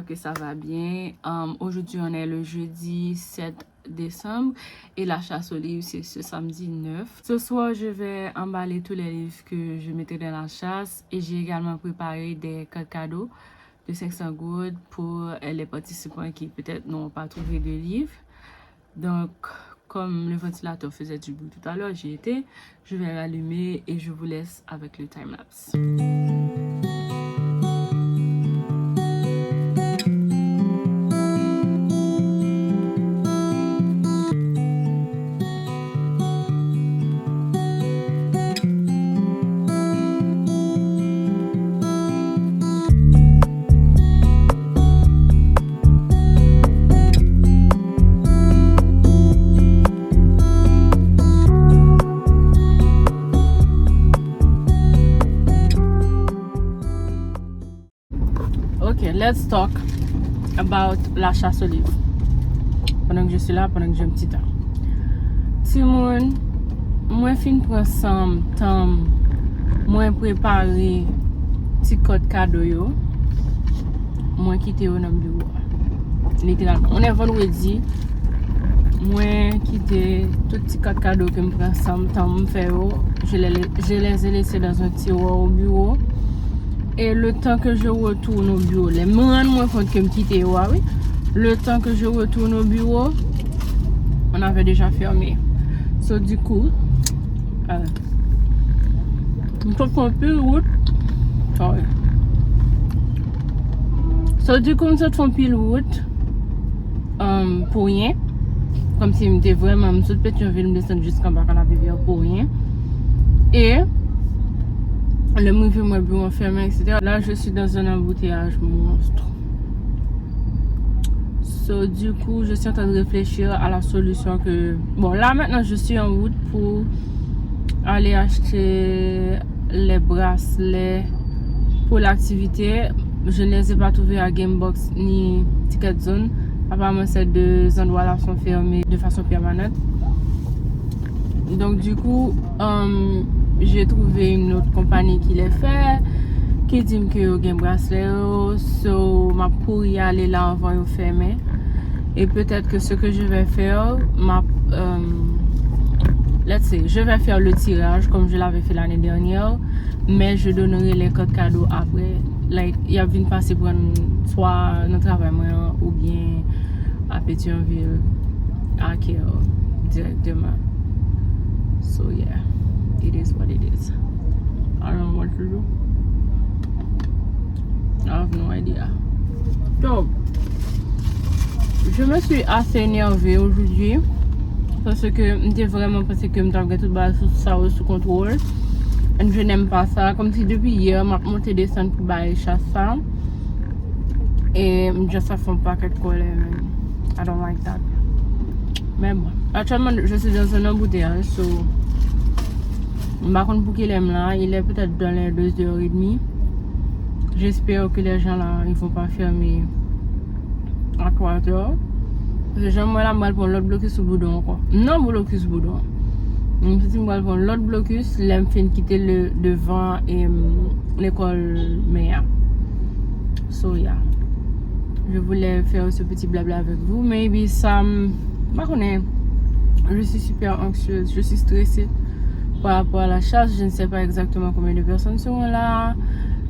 que ça va bien. Aujourd'hui, on est le jeudi 7 décembre et la chasse aux livres, c'est ce samedi 9. Ce soir, je vais emballer tous les livres que je mettrai dans la chasse et j'ai également préparé des cartes cadeaux de 500 gouttes pour les participants qui peut-être n'ont pas trouvé de livres. Donc, comme le ventilateur faisait du bruit tout à l'heure, j'y étais. Je vais rallumer et je vous laisse avec le time-lapse. Ok, let's talk about la chasse aux livres. Pendant que je suis là, pendant que j'ai un petit temps. Timon, moi fin prend ensemble temps, moi préparer petit code cadeau yo. Moi quitter au dans bureau. Littéralement, on est vendredi. Moi quitter tout petit code cadeau que me prend ensemble temps me faire je les ai laissés dans un tiroir au bureau. Et le temps que je retourne au bureau, les me rends moi compte que me quitter oui. Le temps que je retourne au bureau, on avait déjà fermé. So du coup, on peut prendre pile route. Sorry. So du coup, on se fait pile route pour rien. Comme si j'étais vraiment, je suis Pétionville, je descends jusqu'en bas à la rivière pour rien. Et le mouvement bureau fermé, etc. Là, je suis dans un embouteillage monstre. So, du coup, je suis en train de réfléchir à la solution que... Bon, là, maintenant, je suis en route pour aller acheter les bracelets pour l'activité. Je ne les ai pas trouvés à Gamebox ni Ticket Zone. Apparemment, ces deux endroits-là sont fermés de façon permanente. Donc, du coup, j'ai trouvé une autre compagnie qui les fait, qui dit que yo gen bracelet, so ma pour y aller là avant de fermer. Et peut-être que ce que je vais faire, je vais faire le tirage comme je l'avais fait l'année dernière, mais je donnerai les codes cadeaux après. Like, il y a venu passer pour soit notre travail ou bien à Pétionville, à Kiel directement. So yeah, it is what it is. I don't know what to do. I have no idea. Donc, je me suis assez énervée aujourd'hui parce que j'étais vraiment pensé que j'avais tout ça sous contrôle. Et je n'aime pas ça. Comme si depuis hier, je monté descendre pour aller chasser ça. Et je ça fait un paquet de colère. I don't like that. Mais bon, actuellement, je suis dans un embouteillage. So, par contre, pour qu'il aime là, il est peut-être dans les 2h30. J'espère que les gens là, ils vont pas fermer à 3h. Parce que j'aimerais là, moi, pour l'autre blocus au boudon encore. Non, blocus au boudon. Je suis pour l'autre blocus, là, je finis quitter le devant et l'école Méa. So, yeah. Je voulais faire ce petit blabla avec vous. Maybe ça je suis super anxieuse, je suis stressée par rapport à la chasse. Je ne sais pas exactement combien de personnes seront là.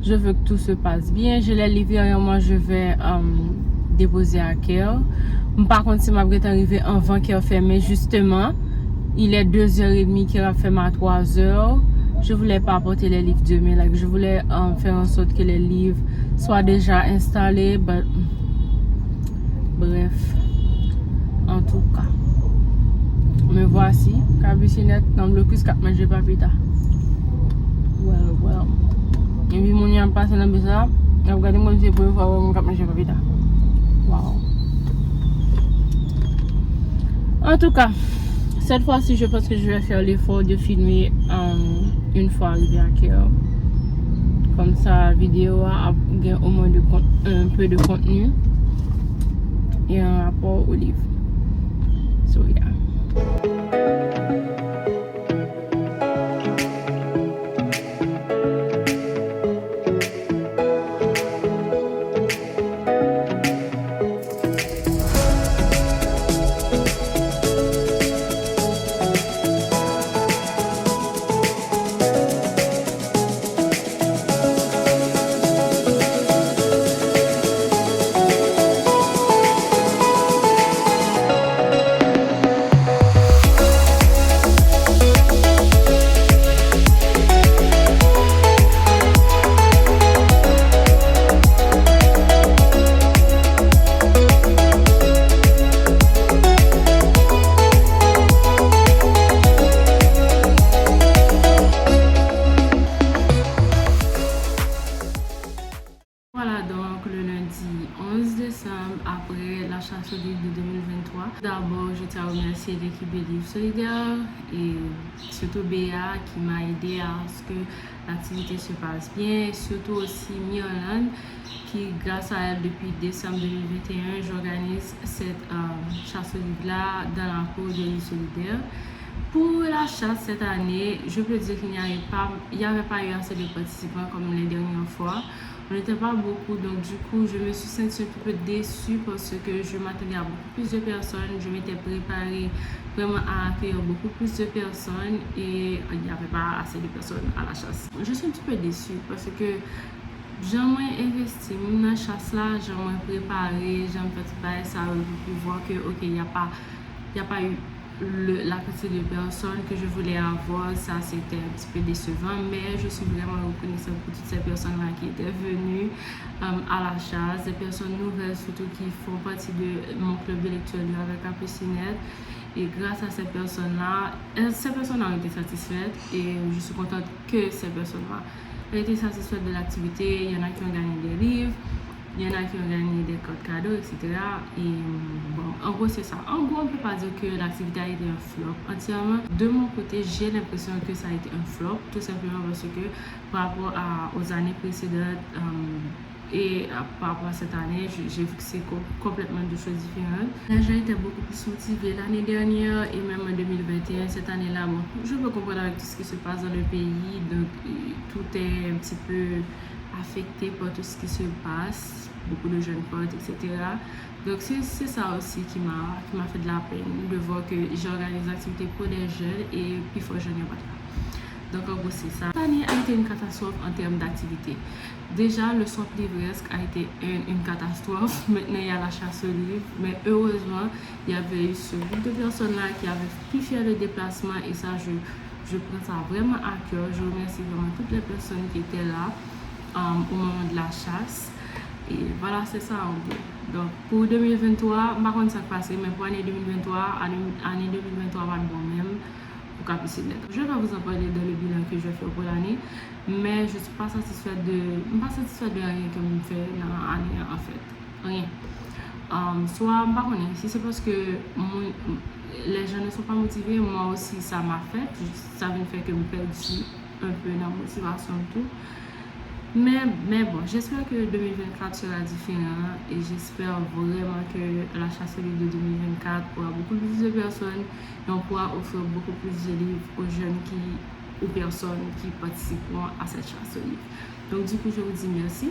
Je veux que tout se passe bien. Je les livre et moi je vais déposer à Kiel. Par contre, si ma est arrivé avant Kiel fermé, justement, il est 2h30 qui a fermé à 3h. Je voulais pas apporter les livres demain. Like, je voulais faire en sorte que les livres soient déjà installés. Bref, en tout cas. Me voici, cabinette dans le blocus 4 manger papita. Well. Et puis mon yam passe dans ça. Regardez moi c'est pour voir mon 4 manger papita. Wow. En tout cas, cette fois-ci, je pense que je vais faire l'effort de filmer une fois arrivé à Kiel. Comme ça, la vidéo a au moins un peu de contenu et un rapport au livre. So yeah. chasse au livre de 2023. D'abord, je tiens à remercier l'équipe des Livres Solidaires et surtout Béa qui m'a aidé à ce que l'activité se passe bien, et surtout aussi Miolan qui, grâce à elle, depuis décembre 2021, j'organise cette chasse au livre-là dans la cour des Livres Solidaires. Pour la chasse cette année, je peux dire qu'il n'y avait pas eu assez de participants comme les dernières fois. On n'était pas beaucoup, donc du coup, je me suis sentie un peu déçue parce que je m'attendais à beaucoup plus de personnes. Je m'étais préparée vraiment à accueillir beaucoup plus de personnes et il n'y avait pas assez de personnes à la chasse. Je suis un petit peu déçue parce que j'ai moins investi dans la chasse là, j'ai moins préparé, j'ai fait ça pour voir que ok, il n'y a pas eu la quantité de personnes que je voulais avoir. Ça c'était un petit peu décevant, mais je suis vraiment reconnaissante pour toutes ces personnes là qui étaient venues à la chasse, des personnes nouvelles surtout qui font partie de mon club de lecture avec Capucinette. Et grâce à ces personnes-là ont été satisfaites et je suis contente que ces personnes-là aient été satisfaites de l'activité. Il y en a qui ont gagné des livres, il y en a qui ont gagné des codes cadeaux, etc. Et bon, en gros, c'est ça. En gros, on ne peut pas dire que l'activité a été un flop entièrement. De mon côté, j'ai l'impression que ça a été un flop, tout simplement parce que par rapport aux années précédentes, et par rapport à cette année, j'ai vu que c'est complètement deux choses différentes. Les gens étaient beaucoup plus motivés l'année dernière et même en 2021. Cette année-là, bon, je peux comprendre avec tout ce qui se passe dans le pays, donc tout est un petit peu affecté par tout ce qui se passe, beaucoup de jeunes potes, etc. Donc c'est ça aussi qui m'a fait de la peine, de voir que j'organise des activités pour les jeunes et puis il faut que je n'ai pas là. Donc en gros c'est ça. Cette année a été une catastrophe en termes d'activité. Déjà le swap livresque a été une catastrophe. Maintenant il y a la chasse au livre, mais heureusement il y avait eu ce groupe de personnes là qui avaient pu faire le déplacement et ça je prends ça vraiment à cœur. Je remercie vraiment toutes les personnes qui étaient là au moment de la chasse. Et voilà, c'est ça en gros. Donc pour 2023, par contre ça passe, mais pour l'année 2023, année 2023 va être bon même pour Capucinette. Je vais vous en parler dans le bilan que je fais pour l'année, mais je ne suis pas satisfaite de rien que je fais dans l'année en fait. Rien. Soit par contre, si c'est parce que les gens ne sont pas motivés, moi aussi ça m'a fait. Ça vient faire que je perds un peu la motivation et tout. Mais bon, j'espère que 2024 sera différent et j'espère vraiment que la chasse au livre de 2024 aura beaucoup plus de personnes et on pourra offrir beaucoup plus de livres aux jeunes aux personnes qui participeront à cette chasse au livre. Donc du coup, je vous dis merci.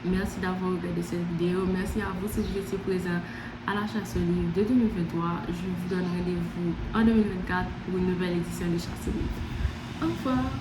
Merci d'avoir regardé cette vidéo. Merci à vous si vous étiez présent à la chasse au livre de 2023. Je vous donne rendez-vous en 2024 pour une nouvelle édition de chasse au livre. Au revoir.